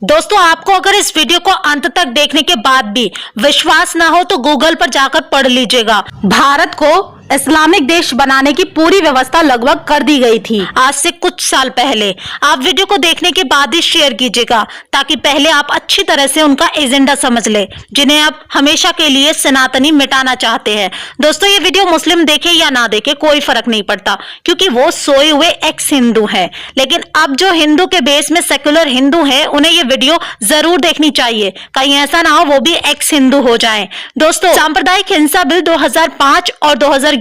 दोस्तों, आपको अगर इस वीडियो को अंत तक देखने के बाद भी विश्वास ना हो तो गूगल पर जाकर पढ़ लीजिएगा। भारत को इस्लामिक देश बनाने की पूरी व्यवस्था लगभग कर दी गई थी आज से कुछ साल पहले। आप वीडियो को देखने के बाद ही शेयर कीजिएगा ताकि पहले आप अच्छी तरह से उनका एजेंडा समझ ले, जिन्हें आप हमेशा के लिए सनातनी मिटाना चाहते हैं। दोस्तों, ये वीडियो मुस्लिम देखे या ना देखे कोई फर्क नहीं पड़ता, क्योंकि वो सोए हुए एक्स हिंदू है। लेकिन अब जो हिंदू के बेस में सेक्युलर हिंदू है, उन्हें ये वीडियो जरूर देखनी चाहिए, कहीं ऐसा ना हो वो भी एक्स हिंदू हो जाएं। दोस्तों, सांप्रदायिक हिंसा बिल 2005 और 2011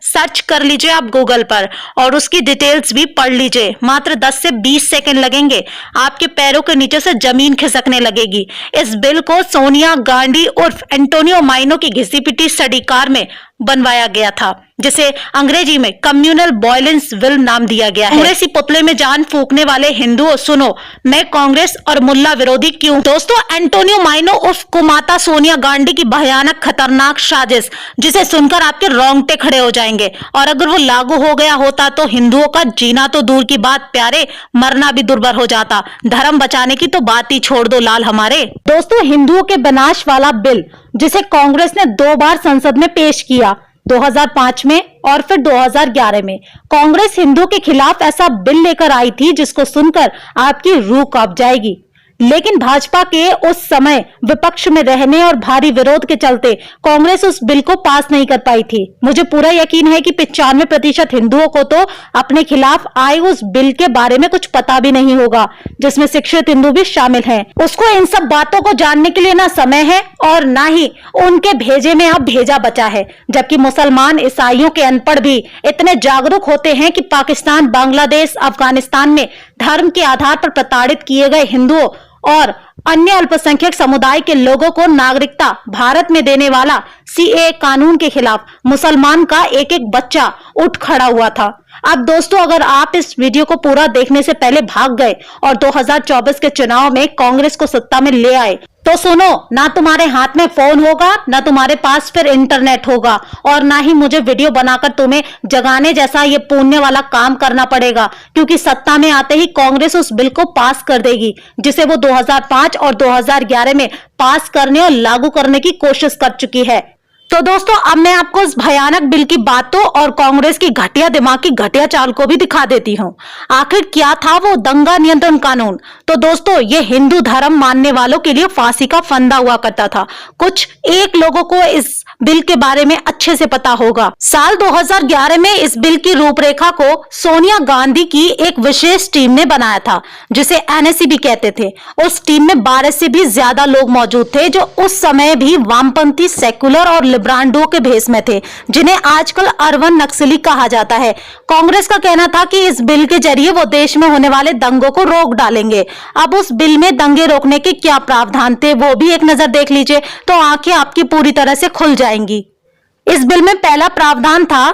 सर्च कर लीजिए आप गूगल पर और उसकी डिटेल्स भी पढ़ लीजिए। मात्र 10 से 20 सेकंड लगेंगे, आपके पैरों के नीचे से जमीन खिसकने लगेगी। इस बिल को सोनिया गांधी उर्फ एंटोनियो माइनो की घिसी पिटी स्टडी कार में बनवाया गया था, जिसे अंग्रेजी में कम्युनल वायलेंस बिल नाम दिया गया है। कांग्रेसी पुतले में जान फूंकने वाले हिंदुओं, सुनो, मैं कांग्रेस और मुल्ला विरोधी क्यों। दोस्तों, एंटोनियो माइनो उर्फ कुमाता सोनिया गांधी की भयानक खतरनाक साजिश, जिसे सुनकर आपके रोंगटे खड़े हो जाएंगे। और अगर वो लागू हो गया होता तो हिंदुओं का जीना तो दूर की बात प्यारे, मरना भी दुर्बर हो जाता। धर्म बचाने की तो बात ही छोड़ दो लाल हमारे। दोस्तों, हिंदुओं के विनाश वाला बिल, जिसे कांग्रेस ने 2 बार संसद में पेश किया, 2005 में और फिर 2011 में, कांग्रेस हिंदुओं के खिलाफ ऐसा बिल लेकर आई थी जिसको सुनकर आपकी रूह कांप जाएगी। लेकिन भाजपा के उस समय विपक्ष में रहने और भारी विरोध के चलते कांग्रेस उस बिल को पास नहीं कर पाई थी। मुझे पूरा यकीन है कि 95% हिंदुओं को तो अपने खिलाफ आए उस बिल के बारे में कुछ पता भी नहीं होगा, जिसमें शिक्षित हिंदू भी शामिल हैं। उसको इन सब बातों को जानने के लिए ना समय है और ना ही उनके भेजे में अब भेजा बचा है। जबकि मुसलमान, ईसाइयों के अनपढ़ भी इतने जागरूक होते हैं कि पाकिस्तान, बांग्लादेश, अफगानिस्तान में धर्म के आधार पर प्रताड़ित किए गए हिंदुओं और अन्य अल्पसंख्यक समुदाय के लोगों को नागरिकता भारत में देने वाला सीएए कानून के खिलाफ मुसलमान का एक एक बच्चा उठ खड़ा हुआ था। अब दोस्तों, अगर आप इस वीडियो को पूरा देखने से पहले भाग गए और 2024 के चुनाव में कांग्रेस को सत्ता में ले आए, तो सुनो, ना तुम्हारे हाथ में फोन होगा, ना तुम्हारे पास फिर इंटरनेट होगा, और ना ही मुझे वीडियो बनाकर तुम्हें जगाने जैसा ये पुण्य वाला काम करना पड़ेगा, क्योंकि सत्ता में आते ही कांग्रेस उस बिल को पास कर देगी, जिसे वो 2005 और 2011 में पास करने और लागू करने की कोशिश कर चुकी है। तो दोस्तों, अब मैं आपको इस भयानक बिल की बातों और कांग्रेस की घटिया दिमाग की घटिया चाल को भी दिखा देती हूँ। आखिर क्या था वो दंगा नियंत्रण कानून? तो दोस्तों, ये हिंदू धर्म मानने वालों के लिए फांसी का फंदा हुआ करता था। कुछ एक लोगों को इस बिल के बारे में अच्छे से पता होगा। साल 2011 में इस बिल की रूपरेखा को सोनिया गांधी की एक विशेष टीम ने बनाया था, जिसे एनएसी भी कहते थे। उस टीम में 12 से भी ज्यादा लोग मौजूद थे, जो उस समय भी वामपंथी, सेकुलर और लिब्रांडो के भेष में थे, जिन्हें आजकल अरवन नक्सली कहा जाता है। कांग्रेस का कहना था कि इस बिल के जरिए वो देश में होने वाले दंगों को रोक डालेंगे। अब उस बिल में दंगे रोकने के क्या प्रावधान थे, वो भी एक नजर देख लीजिए, तो आंखें आपकी पूरी तरह से खुल जाएंगी। इस बिल में पहला प्रावधान था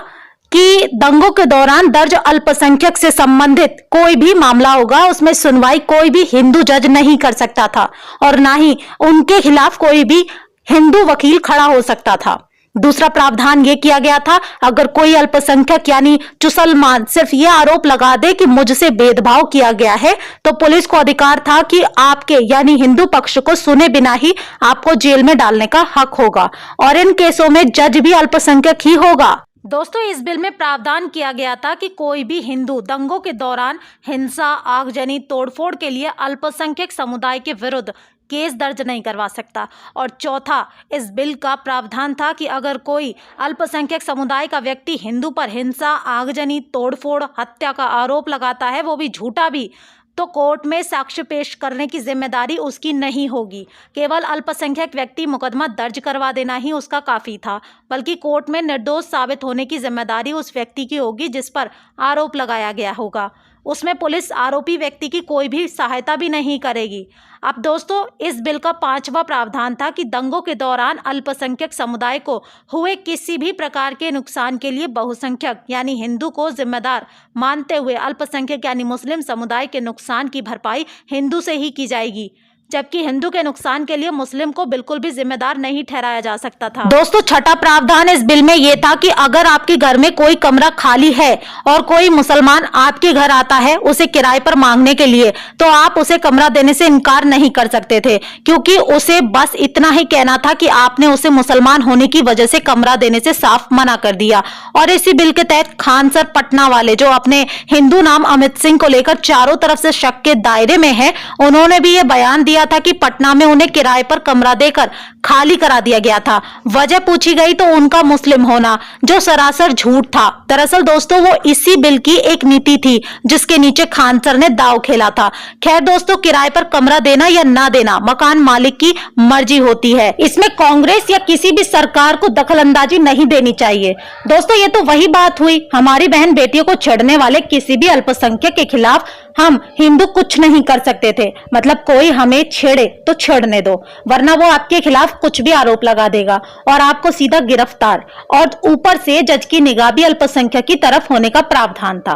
कि दंगों के दौरान दर्ज अल्पसंख्यक से संबंधित कोई भी मामला होगा, उसमें सुनवाई कोई भी हिंदू जज नहीं कर सकता था और ना ही उनके खिलाफ कोई भी हिंदू वकील खड़ा हो सकता था। दूसरा प्रावधान ये किया गया था, अगर कोई अल्पसंख्यक यानी चुसलमान सिर्फ ये आरोप लगा दे कि मुझसे भेदभाव किया गया है, तो पुलिस को अधिकार था कि आपके यानी हिंदू पक्ष को सुने बिना ही आपको जेल में डालने का हक होगा, और इन केसों में जज भी अल्पसंख्यक ही होगा। दोस्तों, इस बिल में प्रावधान किया गया था कि कोई भी हिंदू दंगों के दौरान हिंसा, आगजनी, तोड़फोड़ के लिए अल्पसंख्यक समुदाय के विरुद्ध केस दर्ज नहीं करवा सकता। और चौथा, इस बिल का प्रावधान था कि अगर कोई अल्पसंख्यक समुदाय का व्यक्ति हिंदू पर हिंसा, आगजनी, तोड़फोड़, हत्या का आरोप लगाता है, वो भी झूठा भी, तो कोर्ट में साक्ष्य पेश करने की जिम्मेदारी उसकी नहीं होगी। केवल अल्पसंख्यक व्यक्ति मुकदमा दर्ज करवा देना ही उसका काफ़ी था, बल्कि कोर्ट में निर्दोष साबित होने की जिम्मेदारी उस व्यक्ति की होगी जिस पर आरोप लगाया गया होगा। उसमें पुलिस आरोपी व्यक्ति की कोई भी सहायता भी नहीं करेगी। अब दोस्तों, इस बिल का 5वां प्रावधान था कि दंगों के दौरान अल्पसंख्यक समुदाय को हुए किसी भी प्रकार के नुकसान के लिए बहुसंख्यक यानी हिंदू को जिम्मेदार मानते हुए अल्पसंख्यक यानी मुस्लिम समुदाय के नुकसान की भरपाई हिंदू से ही की जाएगी। जबकि हिंदू के नुकसान के लिए मुस्लिम को बिल्कुल भी जिम्मेदार नहीं ठहराया जा सकता था। दोस्तों, छठा प्रावधान इस बिल में यह था कि अगर आपके घर में कोई कमरा खाली है और कोई मुसलमान आपके घर आता है उसे किराए पर मांगने के लिए, तो आप उसे कमरा देने से इनकार नहीं कर सकते थे, क्योंकि उसे बस इतना ही कहना था कि आपने उसे मुसलमान होने की वजह से कमरा देने से साफ मना कर दिया। और इसी बिल के तहत खान सर पटना वाले, जो अपने हिंदू नाम अमित सिंह को लेकर चारों तरफ से शक के दायरे में है, उन्होंने भी यह बयान दिया था कि पटना में उन्हें किराए पर कमरा देकर खाली करा दिया गया था। वजह पूछी गई तो उनका मुस्लिम होना, जो सरासर झूठ था। दरअसल दोस्तों, वो इसी बिल की एक नीति थी जिसके नीचे खान सर ने दांव खेला था। खैर दोस्तों, किराए पर कमरा देना या ना देना मकान मालिक की मर्जी होती है, इसमें कांग्रेस या किसी भी सरकार को दखलंदाजी नहीं देनी चाहिए। दोस्तों, ये तो वही बात हुई, हमारी बहन बेटियों को छेड़ने वाले किसी भी अल्पसंख्यक के खिलाफ हम हिंदू कुछ नहीं कर सकते थे। मतलब कोई हमें छेड़े तो छेड़ने दो, वरना वो आपके खिलाफ कुछ भी आरोप लगा देगा और आपको सीधा गिरफ्तार, और ऊपर से जज की निगाह भी अल्पसंख्यक की तरफ होने का प्रावधान था।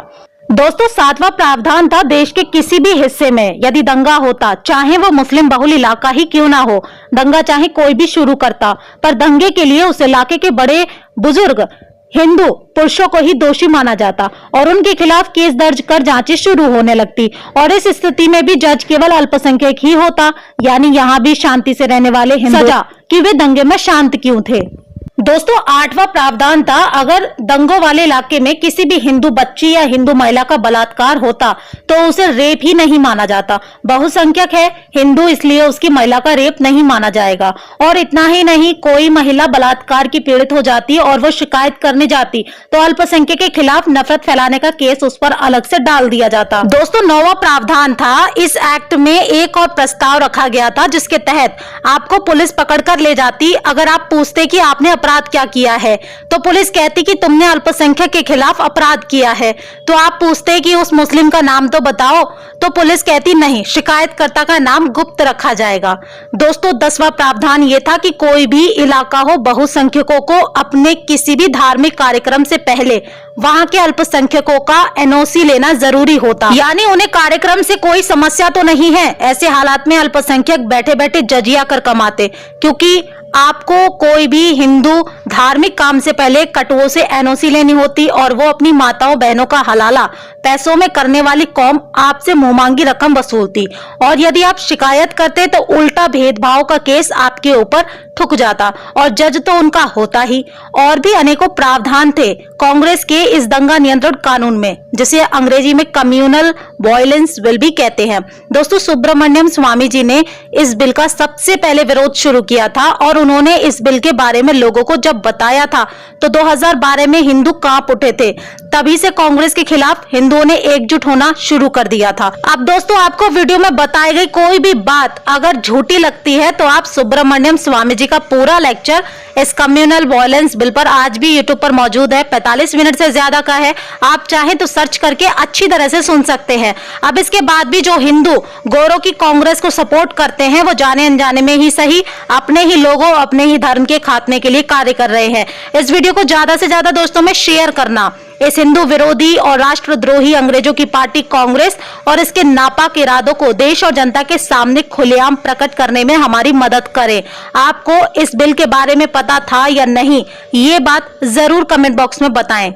दोस्तों, सातवां प्रावधान था देश के किसी भी हिस्से में यदि दंगा होता, चाहे वो मुस्लिम बहुल इलाका ही क्यों ना हो, दंगा चाहे कोई भी शुरू करता, पर दंगे के लिए उस इलाके के बड़े बुजुर्ग हिंदू पुरुषों को ही दोषी माना जाता और उनके खिलाफ केस दर्ज कर जांचें शुरू होने लगती। और इस स्थिति में भी जज केवल अल्पसंख्यक ही होता, यानी यहाँ भी शांति से रहने वाले हिंदू, सजा कि वे दंगे में शांत क्यों थे। दोस्तों, आठवां प्रावधान था अगर दंगों वाले इलाके में किसी भी हिंदू बच्ची या हिंदू महिला का बलात्कार होता तो उसे रेप ही नहीं माना जाता। बहुसंख्यक है हिंदू, इसलिए उसकी महिला का रेप नहीं माना जाएगा। और इतना ही नहीं, कोई महिला बलात्कार की पीड़ित हो जाती और वो शिकायत करने जाती तो अल्पसंख्यक के खिलाफ नफरत फैलाने का केस उस पर अलग से डाल दिया जाता। दोस्तों, नौवां प्रावधान था, इस एक्ट में एक और प्रस्ताव रखा गया था जिसके तहत आपको पुलिस पकड़कर ले जाती अगर आप पूछते कि आपने अपराध क्या किया है, तो पुलिस कहती कि तुमने अल्पसंख्यक के खिलाफ अपराध किया है। तो आप पूछते कि उस मुस्लिम का नाम तो बताओ, तो पुलिस कहती नहीं, शिकायतकर्ता का नाम गुप्त रखा जाएगा। दोस्तों, 10वां प्रावधान यह था कि कोई भी इलाका हो, बहुसंख्यकों को अपने किसी भी धार्मिक कार्यक्रम से पहले वहां के अल्पसंख्यकों का एनओसी लेना जरूरी होता, यानी उन्हें कार्यक्रम से कोई समस्या तो नहीं है। ऐसे हालात में अल्पसंख्यक बैठे बैठे जजिया कर कमाते, क्योंकि आपको कोई भी हिंदू धार्मिक काम से पहले कटुओं से एनओसी लेनी होती और वो अपनी माताओं बहनों का हलाला पैसों में करने वाली कौम आपसे मुंहमांगी रकम वसूलती, और यदि आप शिकायत करते तो उल्टा भेदभाव का केस आपके ऊपर ठुक जाता और जज तो उनका होता ही। और भी अनेकों प्रावधान थे कांग्रेस के इस दंगा नियंत्रण कानून में, जिसे अंग्रेजी में कम्युनल वायलेंस बिल भी कहते हैं। दोस्तों, सुब्रमण्यम स्वामी जी ने इस बिल का सबसे पहले विरोध शुरू किया था और उन्होंने इस बिल के बारे में लोगों को जब बताया था तो 2012 में हिंदू कांप उठे थे। तभी से कांग्रेस के खिलाफ हिंदुओं ने एकजुट होना शुरू कर दिया था। अब दोस्तों, आपको वीडियो में बताई गई कोई भी बात अगर झूठी लगती है तो आप सुब्रमण्यम स्वामी जी का पूरा लेक्चर इस कम्युनल वायलेंस बिल पर आज भी यूट्यूब पर मौजूद है। 45 मिनट से ज्यादा का है, आप चाहें तो सर्च करके अच्छी तरह से सुन सकते हैं। अब इसके बाद भी जो हिंदू गोरों की कांग्रेस को सपोर्ट करते हैं वो जाने अनजाने में ही सही अपने ही लोगों, अपने ही धर्म के खात्मे के लिए कार्य कर रहे हैं। इस वीडियो को ज्यादा से ज्यादा दोस्तों में शेयर करना इस हिंदू विरोधी और राष्ट्रद्रोही अंग्रेजों की पार्टी कांग्रेस और इसके नापाक इरादों को देश और जनता के सामने खुलेआम प्रकट करने में हमारी मदद करें। आपको इस बिल के बारे में पता था या नहीं, ये बात जरूर कमेंट बॉक्स में बताएं।